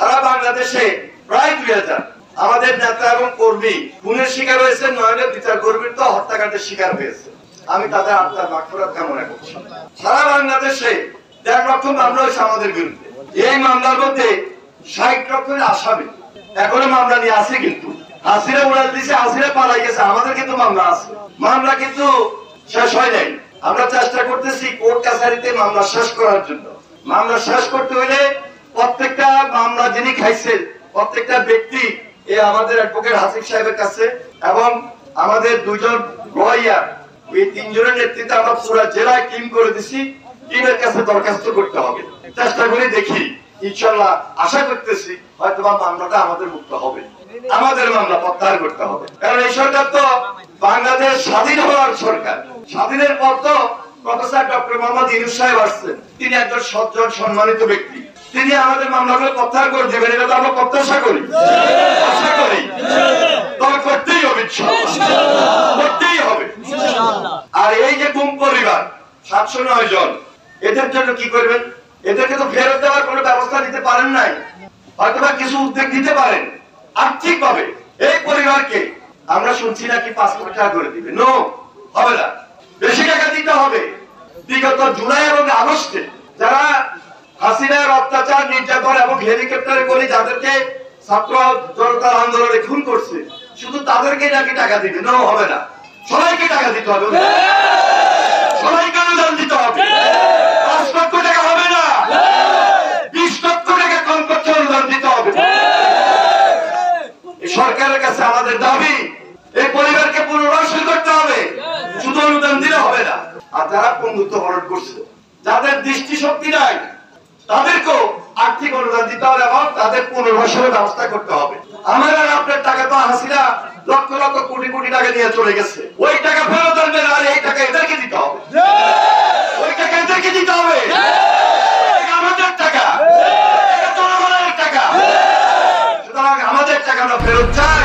সারা বাংলাদেশে প্রায় 2000 আমাদের নেতা এবং কর্মী খুনের শিকার হয়েছে, নয়নের বিচার কর্মীর তো হত্যাকাণ্ডের শিকার হয়েছে। আমি তাদের আত্মার মাগফিরাত কামনা করছি। সারা বাংলাদেশে 1.5 লক্ষ মামলা হয়েছে আমাদের বিরুদ্ধে। এই মামলার মধ্যে 60 লক্ষের আসামি এখনো মামলা নিয়ে আছে, কিন্তু হাসিরা উড়াল দিছে, হাসিরা পালাই গেছে, আমাদের কিন্তু মামলা আছে। মামলা কিন্তু শেষ হয় নাই। আমরা চেষ্টা করতেছি কোর্ট কাছারিতে মামলা শেষ করার জন্য। মামলা শেষ করতে হলে প্রত্যেকটা মামলা যিনি খাইছেন প্রত্যেকটা ব্যক্তি আমাদের অ্যাডভোকেট হাসিফ সাহেবের কাছে এবং আমাদের 2 জন লয়ার, এই 3 জনের নেতৃত্বে আমরা পুরো জেলায় টিম করে দিছি। টিমের কাছে দরখাস্ত করতে হবে, চেষ্টা করে দেখি, ইনশাআল্লাহ আশা করতেছি হয়তো মামলাটা আমাদের মুক্ত হবে। আমাদের মামলা প্রত্যাহার করতে হবে, কারণ এই সরকার তো বাংলাদেশ স্বাধীন হওয়ার সরকার। স্বাধীনের পর তো প্রফেসর ডক্টর মোহাম্মদ ইউনূস সাহেব আসছেন, তিনি একজন সজ্জন সম্মানিত ব্যক্তি, তিনি আমাদের মামলাগুলো প্রত্যাহার করে দেবেন, এটা তো আমরা প্রত্যাশা করি, আশা করি। তবে করতেই হবে, করতেই হবে। আর এই যে গুম পরিবার 709 জন, এদের জন্য কি করবেন? এদেরকে তো ফেরত দেওয়ার কোনো ব্যবস্থা নিতে পারেন নাই, হয়তোবা কিছু উদ্যোগ নিতে পারেন আর্থিক ভাবে। এই পরিবারকে আমরা শুনছি নাকি 5 কোটি টাকা করে দিবে, নো, হবে না, বেশি টাকা দিতে হবে। বিগত জুলাই এবং আগস্টে যারা হাসিনার অত্যাচার, নির্যাতন এবং হেলিকপ্টারে করে যাদেরকে ছাত্র জনতার আন্দোলনে খুন করছে, শুধু তাদেরকে নাকি টাকা দিবে, নো, হবে না, সবাইকে টাকা দিতে হবে, সবাইকে অনুদান দিতে হবে। 5 লক্ষ টাকা হবে না, 20 লক্ষ টাকা কমপক্ষে অনুদান দিতে হবে। সরকারের কাছে আমাদের দাবি, এই পরিবারকে পুনর্বাসন করতে হবে, শুধু অনুদান দিলে হবে না। আর যারা বন্ধুত্ব বরণ করছে, যাদের দৃষ্টিশক্তি নাই, তাদেরকেও আর্থিক অনুদান দিতে হবে এবং তাদের পুনর্বাসনের ব্যবস্থা করতে হবে। আমার আর আপনার টাকা তো হাসিনা লক্ষ লক্ষ কোটি কোটি টাকা নিয়ে চলে গেছে, ওই টাকা ফেরত আনবে না, আর এই টাকা এদেরকে দিতে হবে, ওই টাকা এদেরকে দিতে হবে। আমাদের টাকা, জনগণের টাকা, সুতরাং আমাদের টাকা আমরা ফেরত চাই।